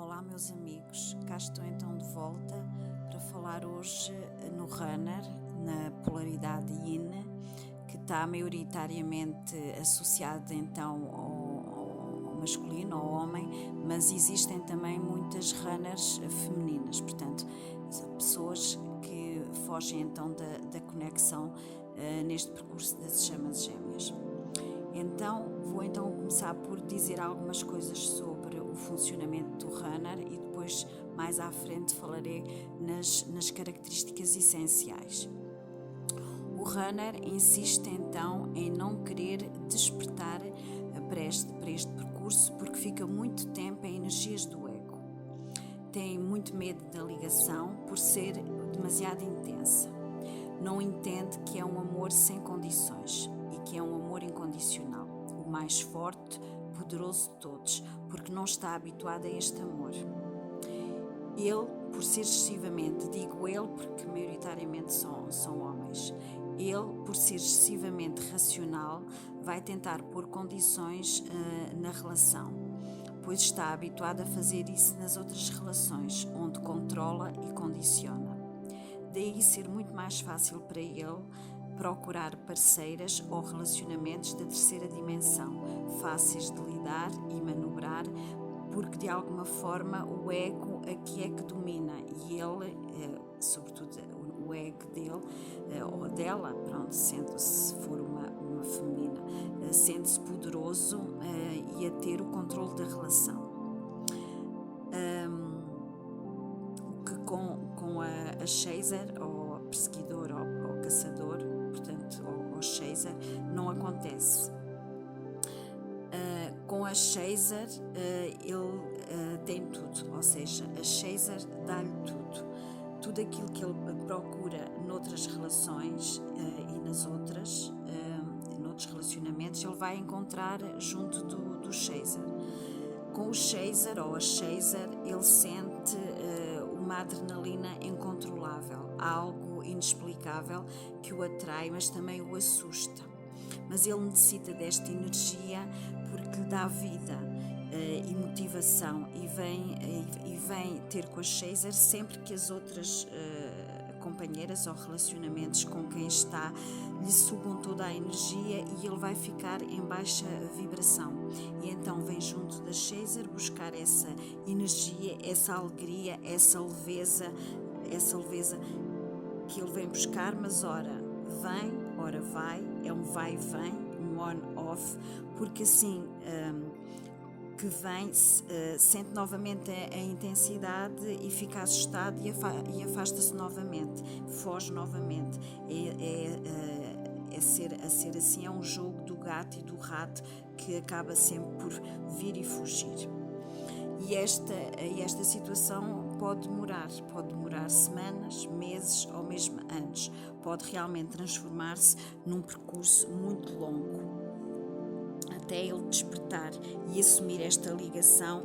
Olá meus amigos, cá estou então de volta para falar hoje no Runner, na polaridade Yin, que está maioritariamente associada então ao masculino, ao homem, mas existem também muitas runners femininas, portanto pessoas que fogem então da conexão neste percurso das chamas gêmeas. Vou começar por dizer algumas coisas sobre o funcionamento do runner e depois mais à frente falarei nas características essenciais. O runner insiste então em não querer despertar para este percurso porque fica muito tempo em energias do ego. Tem muito medo da ligação por ser demasiado intensa. Não entende que é um amor sem condições e que é um amor incondicional, o mais forte, poderoso de todos, porque não está habituado a este amor. Ele, por ser excessivamente, digo ele porque maioritariamente são homens, ele, por ser excessivamente racional, vai tentar pôr condições na relação, pois está habituado a fazer isso nas outras relações, onde controla e condiciona. Daí ser muito mais fácil para ele procurar parceiras ou relacionamentos da terceira dimensão, fáceis de lidar e manobrar, porque de alguma forma o ego aqui é que domina e ele, sobretudo o ego dele ou dela, pronto, se for uma feminina, sente-se poderoso e a ter o controle da relação. Com a chaser, ou perseguidor, ou caçador, portanto, ou chaser, não acontece. Com a chaser, ele tem tudo, ou seja, a chaser dá-lhe tudo aquilo que ele procura noutras relações e noutros relacionamentos, ele vai encontrar junto do chaser. Com o chaser ou a chaser, ele sente uma adrenalina incontrolável, algo inexplicável que o atrai, mas também o assusta. Mas ele necessita desta energia porque lhe dá vida e motivação e vem ter com a chaser sempre que as outras companheiras ou relacionamentos com quem está lhe sugam toda a energia e ele vai ficar em baixa vibração. E então vem junto da chaser buscar essa energia, essa alegria, essa leveza que ele vem buscar, mas ora vem, ora vai, é um vai e vem, um on-off, porque assim que vem, sente novamente a intensidade e fica assustado e afasta-se novamente, foge novamente. A ser assim, é um jogo do gato e do rato que acaba sempre por vir e fugir. E esta situação pode demorar semanas, meses ou mesmo anos. Pode realmente transformar-se num percurso muito longo, até ele despertar e assumir esta ligação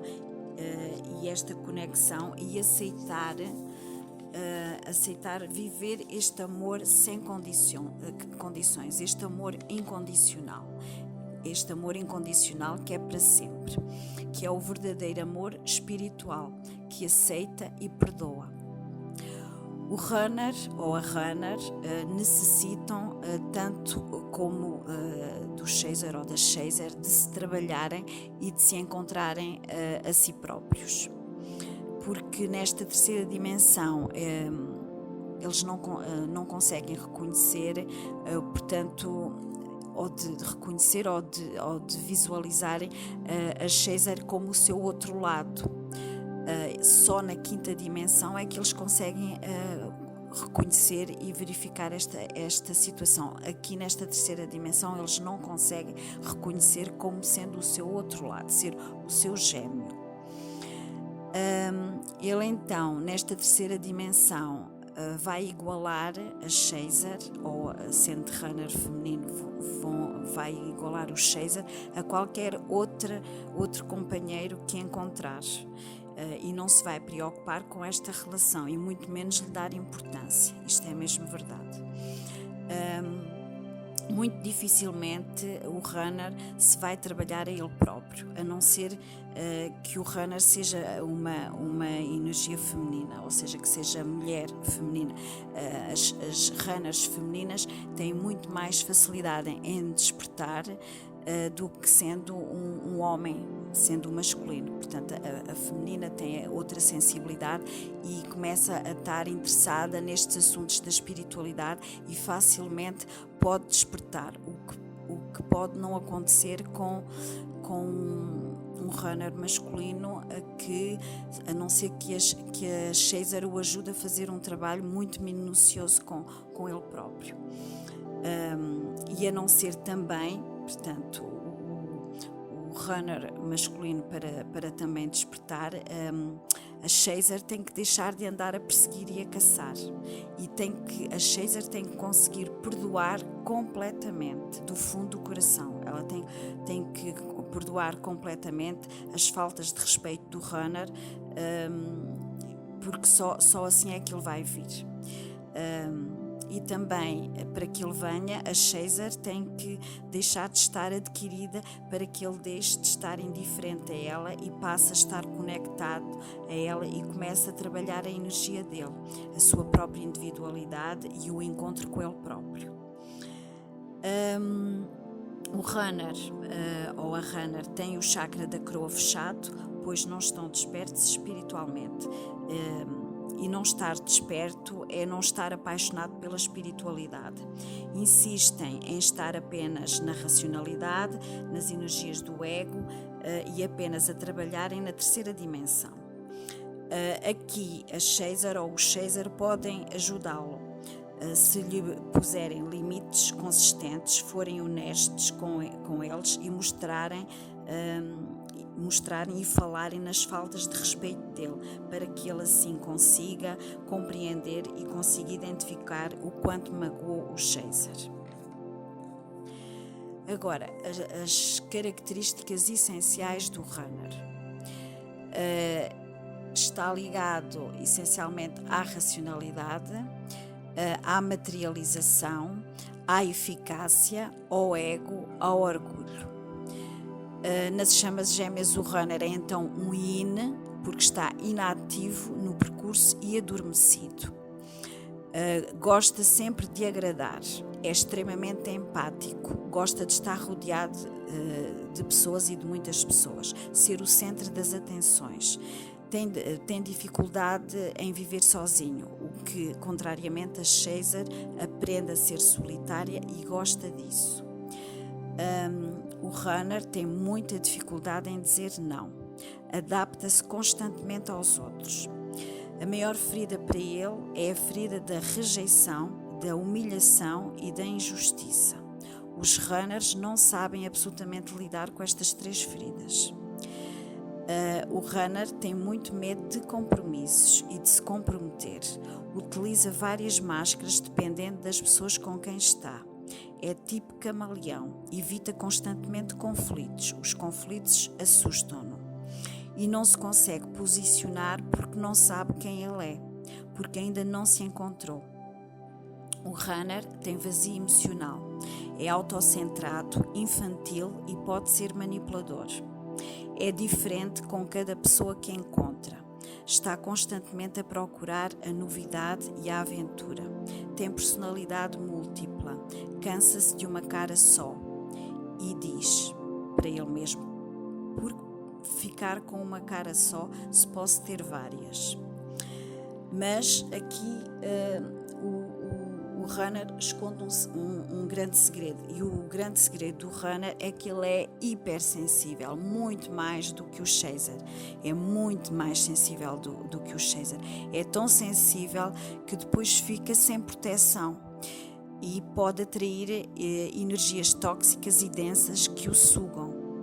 e esta conexão e aceitar viver este amor sem condições, este amor incondicional. Este amor incondicional que é para sempre, que é o verdadeiro amor espiritual, que aceita e perdoa. O runner ou a runner necessitam, tanto como do chaser ou da chaser, de se trabalharem e de se encontrarem a si próprios. Porque nesta terceira dimensão eles não conseguem reconhecer, portanto, ou de reconhecer ou de visualizarem a chaser como o seu outro lado. Só na quinta dimensão é que eles conseguem reconhecer e verificar esta situação. Aqui nesta terceira dimensão eles não conseguem reconhecer como sendo o seu outro lado, ser o seu gêmeo. Ele então, nesta terceira dimensão, vai igualar a chaser, ou sendo runner feminino, vai igualar o chaser a qualquer outro companheiro que encontrar. E não se vai preocupar com esta relação e muito menos lhe dar importância. Isto é mesmo verdade. muito dificilmente o runner se vai trabalhar a ele próprio, a não ser que o runner seja uma energia feminina, ou seja, que seja mulher feminina. As runners femininas têm muito mais facilidade em despertar do que sendo um homem, sendo masculino. Portanto, a feminina tem outra sensibilidade e começa a estar interessada nestes assuntos da espiritualidade e facilmente pode despertar, o que pode não acontecer com um runner masculino, a não ser que a Chaser o ajude a fazer um trabalho muito minucioso com ele próprio. E a não ser também, portanto, o runner masculino para também despertar, a Chaser tem que deixar de andar a perseguir e a caçar, e a Chaser tem que conseguir perdoar completamente, do fundo do coração. Ela tem que perdoar completamente as faltas de respeito do runner, porque só assim é que ele vai vir. E também, para que ele venha, a Chaser tem que deixar de estar adquirida para que ele deixe de estar indiferente a ela e passe a estar conectado a ela e comece a trabalhar a energia dele, a sua própria individualidade e o encontro com ele próprio. O runner ou a runner tem o chakra da coroa fechado, pois não estão despertos espiritualmente. E não estar desperto é não estar apaixonado pela espiritualidade. Insistem em estar apenas na racionalidade, nas energias do ego e apenas a trabalharem na terceira dimensão. Aqui a Chaser ou o Chaser podem ajudá-lo. Se lhe puserem limites consistentes, forem honestos com eles e mostrarem e falarem nas faltas de respeito dele, para que ele assim consiga compreender e consiga identificar o quanto magoou o Chaser. Agora, as características essenciais do runner. Está ligado essencialmente à racionalidade, à materialização, à eficácia, ao ego, ao orgulho. Nas chamas gêmeas o runner é então um yin, porque está inativo no percurso e adormecido. Gosta sempre de agradar, é extremamente empático, gosta de estar rodeado de pessoas e de muitas pessoas, ser o centro das atenções. Tem dificuldade em viver sozinho, o que, contrariamente a Chaser, aprende a ser solitária e gosta disso. O runner tem muita dificuldade em dizer não, adapta-se constantemente aos outros. A maior ferida para ele é a ferida da rejeição, da humilhação e da injustiça. Os runners não sabem absolutamente lidar com estas três feridas. O runner tem muito medo de compromissos e de se comprometer. Utiliza várias máscaras dependendo das pessoas com quem está. É tipo camaleão, evita constantemente conflitos. Os conflitos assustam-no. E não se consegue posicionar porque não sabe quem ele é, porque ainda não se encontrou. O runner tem vazio emocional, é autocentrado, infantil e pode ser manipulador. É diferente com cada pessoa que encontra. Está constantemente a procurar a novidade e a aventura. Tem personalidade múltipla. Cansa-se de uma cara só. E diz para ele mesmo: por ficar com uma cara só se posso ter várias? Mas aqui o runner esconde um grande segredo, e o grande segredo do runner é que ele é hipersensível, muito mais do que o Chaser, é muito mais sensível do que o Chaser, é tão sensível que depois fica sem proteção e pode atrair energias tóxicas e densas que o sugam,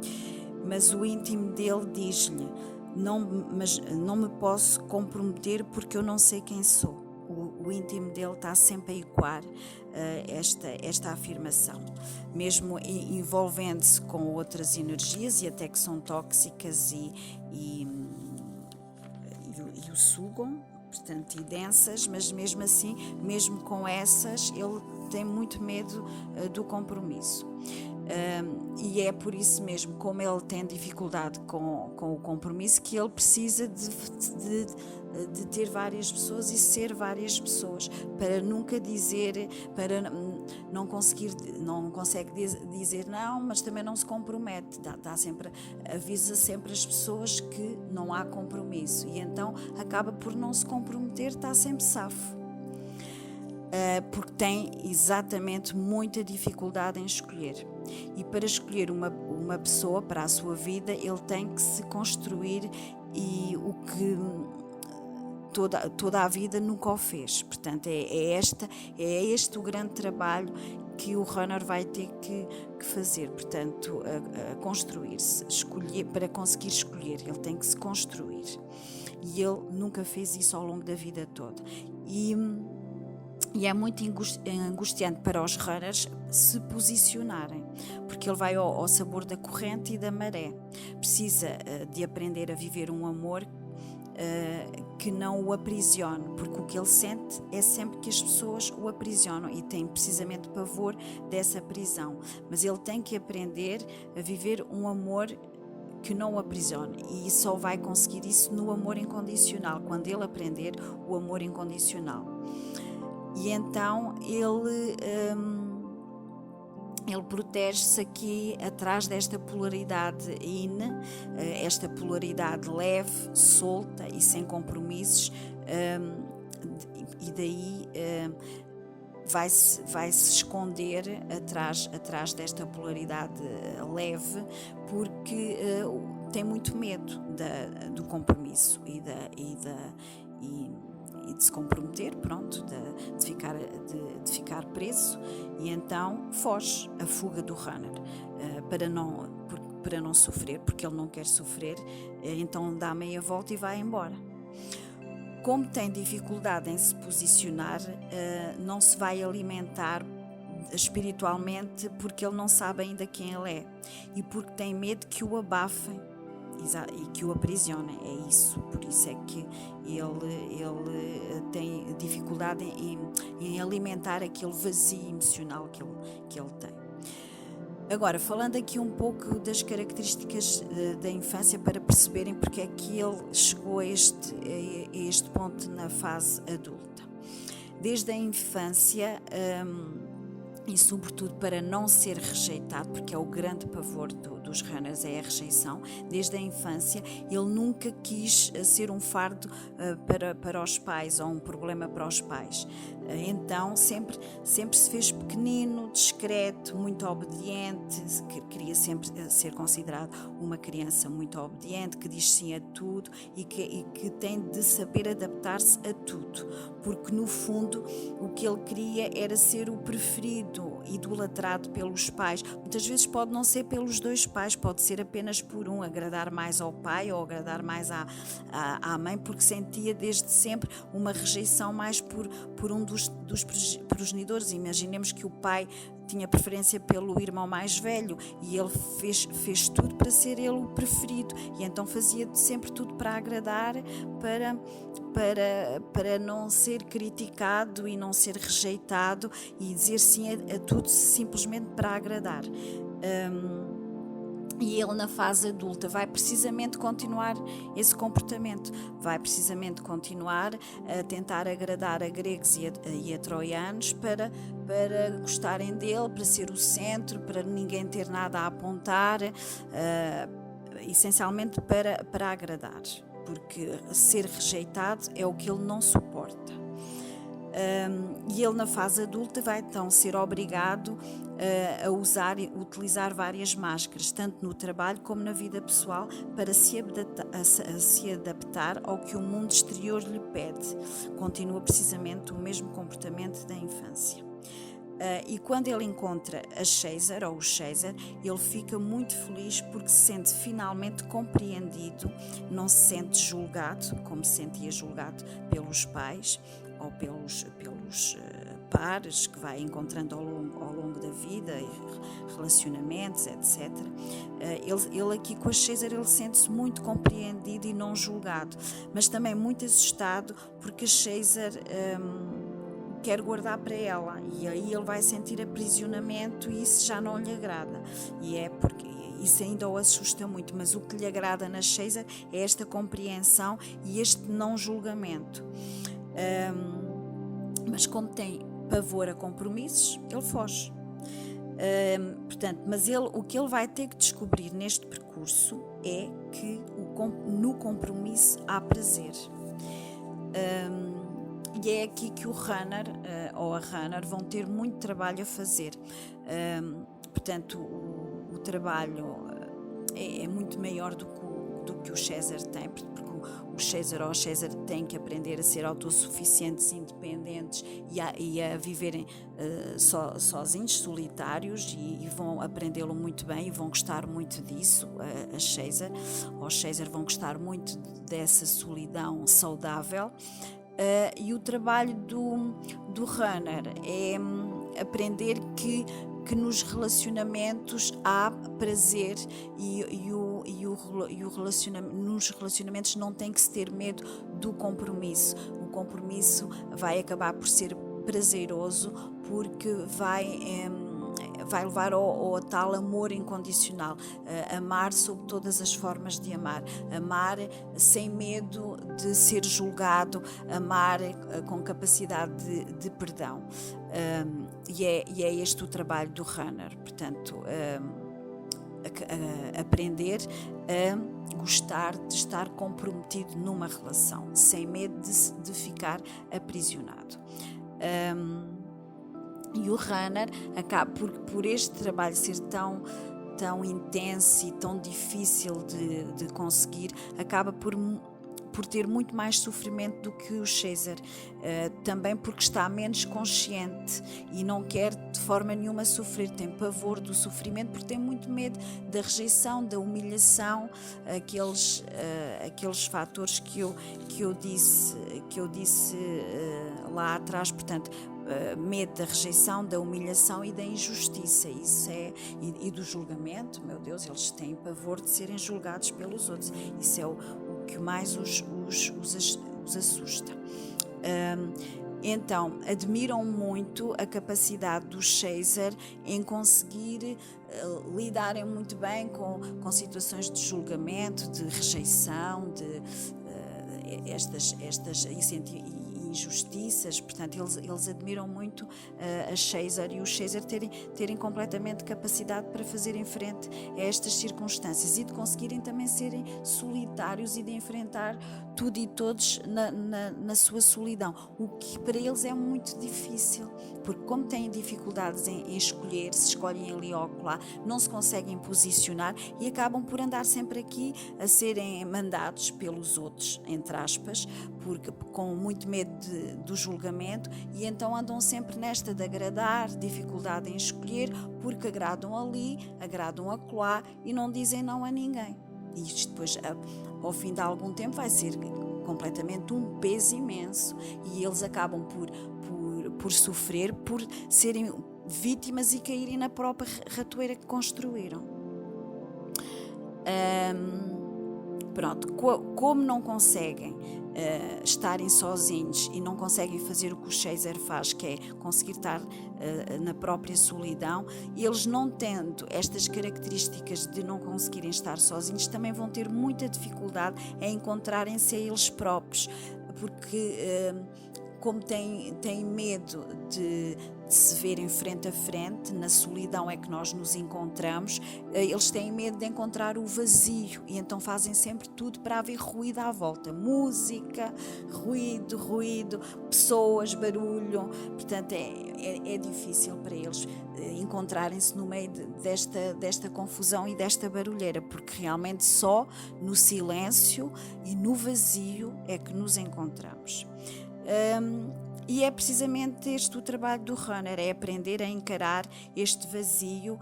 mas o íntimo dele diz-lhe: não me posso comprometer porque eu não sei quem sou. O íntimo dele está sempre a ecoar esta afirmação, mesmo envolvendo-se com outras energias e até que são tóxicas e o sugam, portanto, e densas, mas mesmo assim, mesmo com essas, ele tem muito medo do compromisso. E é por isso mesmo, como ele tem dificuldade com o compromisso, que ele precisa de ter várias pessoas e ser várias pessoas, para nunca dizer, para não consegue dizer não, mas também não se compromete, avisa sempre as pessoas que não há compromisso, e então acaba por não se comprometer, está sempre safo. Porque tem exatamente muita dificuldade em escolher. E para escolher uma pessoa para a sua vida, ele tem que se construir, e o que toda a vida nunca o fez. Portanto, é este o grande trabalho que o runner vai ter que fazer, portanto, a construir-se, escolher, para conseguir escolher, ele tem que se construir. E ele nunca fez isso ao longo da vida toda. E é muito angustiante para os runners se posicionarem, porque ele vai ao sabor da corrente e da maré. Precisa de aprender a viver um amor que não o aprisione, porque o que ele sente é sempre que as pessoas o aprisionam, e tem precisamente pavor dessa prisão. Mas ele tem que aprender a viver um amor que não o aprisione, e só vai conseguir isso no amor incondicional, quando ele aprender o amor incondicional. E então ele protege-se aqui atrás desta polaridade yin, esta polaridade leve, solta e sem compromissos, e daí vai-se esconder atrás desta polaridade leve, porque tem muito medo do compromisso e de se comprometer, pronto, de ficar preso, e então foge, a fuga do runner, para não sofrer, porque ele não quer sofrer, então dá meia volta e vai embora. Como tem dificuldade em se posicionar, não se vai alimentar espiritualmente, porque ele não sabe ainda quem ele é, e porque tem medo que o abafem e que o aprisionem. É isso, por isso é que ele tem dificuldade em alimentar aquele vazio emocional que ele tem. Agora, falando aqui um pouco das características da infância, para perceberem porque é que ele chegou a este ponto na fase adulta. Desde a infância, e sobretudo para não ser rejeitado, porque é o grande pavor dos runners, é a rejeição. Desde a infância ele nunca quis ser um fardo para os pais, ou um problema para os pais. Então sempre se fez pequenino, discreto, muito obediente, queria sempre ser considerado uma criança muito obediente, que diz sim a tudo e que tem de saber adaptar-se a tudo, porque no fundo o que ele queria era ser o preferido, idolatrado pelos pais. Muitas vezes pode não ser pelos dois pais, pode ser apenas por um, agradar mais ao pai ou agradar mais à mãe, porque sentia desde sempre uma rejeição mais por um dos progenitores. Imaginemos que o pai tinha preferência pelo irmão mais velho e ele fez tudo para ser ele o preferido, e então fazia sempre tudo para agradar, para não ser criticado e não ser rejeitado, e dizer sim a tudo simplesmente para agradar. E ele, na fase adulta, vai precisamente continuar esse comportamento, vai precisamente continuar a tentar agradar a gregos e a troianos para gostarem dele, para ser o centro, para ninguém ter nada a apontar, essencialmente para agradar, porque ser rejeitado é o que ele não suporta. E ele, na fase adulta, vai então ser obrigado a utilizar várias máscaras, tanto no trabalho como na vida pessoal, para se adaptar ao que o mundo exterior lhe pede. Continua precisamente o mesmo comportamento da infância. E quando ele encontra a Chaser, ou o Chaser, ele fica muito feliz, porque se sente finalmente compreendido, não se sente julgado, como se sentia julgado pelos pais, ou pelos pares que vai encontrando ao longo da vida, relacionamentos, etc. Ele aqui com a Chaser, ele sente-se muito compreendido e não julgado, mas também muito assustado porque a Chaser quer guardar para ela, e aí ele vai sentir aprisionamento e isso já não lhe agrada, e é porque isso ainda o assusta muito, mas o que lhe agrada na Chaser é esta compreensão e este não julgamento. Mas como tem pavor a compromissos, ele foge. Portanto, mas o que ele vai ter que descobrir neste percurso é que no compromisso há prazer. E é aqui que o runner ou a runner vão ter muito trabalho a fazer. Portanto, o trabalho é muito maior do que o Chaser tem, porque o Chaser ou a Chaser têm que aprender a ser autossuficientes, independentes e a viverem sozinhos, solitários, e vão aprendê-lo muito bem e vão gostar muito disso. A Chaser ou o Chaser vão gostar muito dessa solidão saudável. E o trabalho do runner é aprender que nos relacionamentos há prazer nos relacionamentos não tem que se ter medo do compromisso. O compromisso vai acabar por ser prazeroso porque vai levar ao tal amor incondicional, amar sob todas as formas de amar sem medo de ser julgado, amar com capacidade de perdão, e é este o trabalho do runner. Portanto, aprender a gostar de estar comprometido numa relação, sem medo de ficar aprisionado. E o runner acaba por este trabalho ser tão intenso e tão difícil de conseguir, acaba por ter muito mais sofrimento do que o Chaser, também porque está menos consciente e não quer de forma nenhuma sofrer, tem pavor do sofrimento porque tem muito medo da rejeição, da humilhação, aqueles fatores que eu disse lá atrás. Portanto, medo da rejeição, da humilhação e da injustiça, e do julgamento. Meu Deus, eles têm pavor de serem julgados pelos outros, isso é o que mais os assusta. Então, admiram muito a capacidade do Chaser em conseguir lidarem muito bem com situações de julgamento, de rejeição, de estas injustiças. Portanto, eles admiram muito a Chaser e o Chaser terem completamente capacidade para fazerem frente a estas circunstâncias e de conseguirem também serem solitários e de enfrentar tudo e todos na sua solidão, o que para eles é muito difícil, porque como têm dificuldades em escolher, se escolhem ali ou lá, não se conseguem posicionar e acabam por andar sempre aqui a serem mandados pelos outros, entre aspas, porque com muito medo do julgamento, e então andam sempre nesta de agradar, dificuldade em escolher, porque agradam ali, agradam acolá e não dizem não a ninguém. E isto depois, ao fim de algum tempo, vai ser completamente um peso imenso e eles acabam por sofrer, por serem vítimas e caírem na própria ratoeira que construíram. Pronto, como não conseguem estarem sozinhos e não conseguem fazer o que o Chaser faz, que é conseguir estar na própria solidão, eles não tendo estas características de não conseguirem estar sozinhos, também vão ter muita dificuldade em encontrarem-se a eles próprios, porque como têm medo de se verem frente a frente, na solidão é que nós nos encontramos, eles têm medo de encontrar o vazio e então fazem sempre tudo para haver ruído à volta, música, ruído, pessoas, barulho. Portanto, é difícil para eles encontrarem-se no meio desta confusão e desta barulheira, porque realmente só no silêncio e no vazio é que nos encontramos. E é precisamente este o trabalho do runner, é aprender a encarar este vazio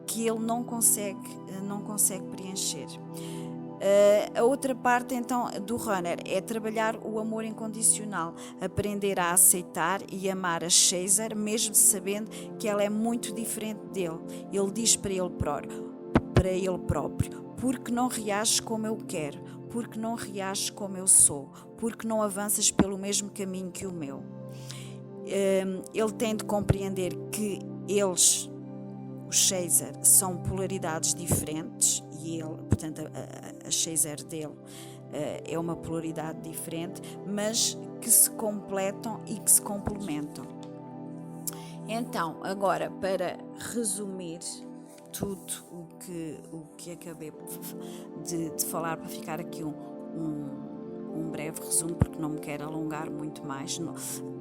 que ele não consegue preencher. A outra parte então do runner é trabalhar o amor incondicional, aprender a aceitar e amar a Chaser, mesmo sabendo que ela é muito diferente dele. Ele diz para ele próprio: porque não reages como eu quero, porque não reages como eu sou, porque não avanças pelo mesmo caminho que o meu. Ele tem de compreender que eles, os Chaser, são polaridades diferentes e ele, portanto, a Chaser dele é uma polaridade diferente, mas que se completam e que se complementam. Então, agora, para resumir tudo o que acabei de falar, para ficar aqui um breve resumo, porque não me quero alongar muito mais.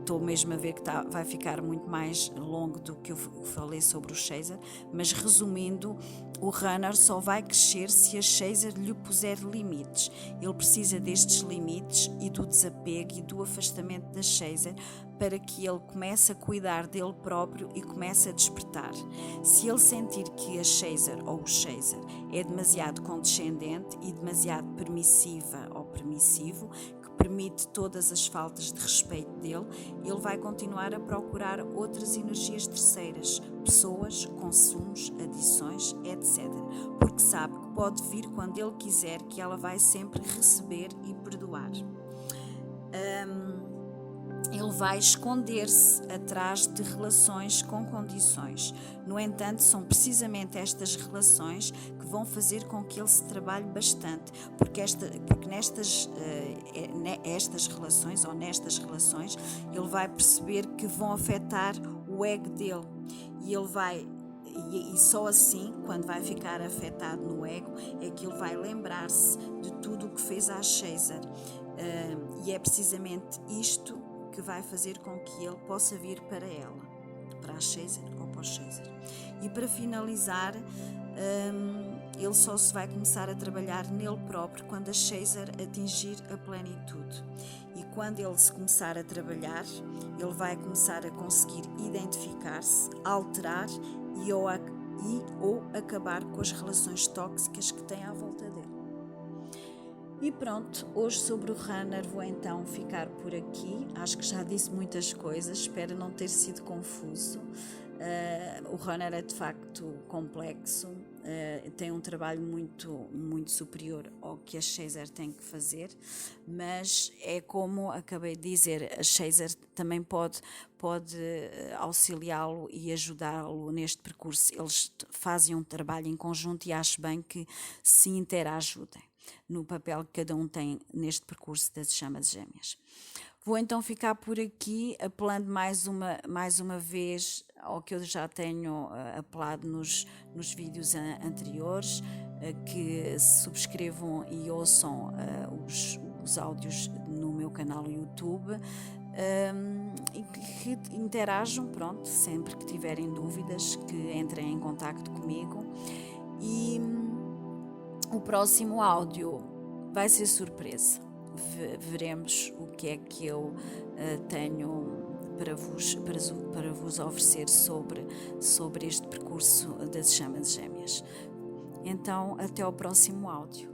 Estou mesmo a ver que vai ficar muito mais longo do que eu falei sobre o Chaser, mas resumindo, o runner só vai crescer se a Chaser lhe puser limites. Ele precisa destes limites e do desapego e do afastamento da Chaser para que ele comece a cuidar dele próprio e comece a despertar. Se ele sentir que a Chaser ou o Chaser é demasiado condescendente e demasiado permissiva ou permissivo, permite todas as faltas de respeito dele, ele vai continuar a procurar outras energias terceiras, pessoas, consumos, adições, etc. Porque sabe que pode vir quando ele quiser, que ela vai sempre receber e perdoar. Ele vai esconder-se atrás de relações com condições. No entanto, são precisamente estas relações que vão fazer com que ele se trabalhe bastante, porque nestas relações ele vai perceber que vão afetar o ego dele e só assim, quando vai ficar afetado no ego, é que ele vai lembrar-se de tudo o que fez à Chaser. E é precisamente isto que vai fazer com que ele possa vir para ela, para a Chaser ou para o Chaser. E para finalizar, ele só se vai começar a trabalhar nele próprio quando a Chaser atingir a plenitude. E quando ele se começar a trabalhar, ele vai começar a conseguir identificar-se, alterar ou acabar com as relações tóxicas que tem à volta dele. E pronto, hoje sobre o runner vou então ficar por aqui. Acho que já disse muitas coisas, espero não ter sido confuso. O runner é de facto complexo, tem um trabalho muito superior ao que a Chaser tem que fazer, mas é como acabei de dizer, a Chaser também pode auxiliá-lo e ajudá-lo neste percurso. Eles fazem um trabalho em conjunto e acho bem que se interajudem no papel que cada um tem neste percurso das chamas gêmeas. Vou então ficar por aqui, apelando mais uma vez ao que eu já tenho apelado nos vídeos anteriores, que subscrevam e ouçam os áudios no meu canal no YouTube, e que interajam, pronto, sempre que tiverem dúvidas, que entrem em contacto comigo. E o próximo áudio vai ser surpresa. Veremos o que é que eu tenho para vos oferecer sobre este percurso das chamas gêmeas. Então, até ao próximo áudio.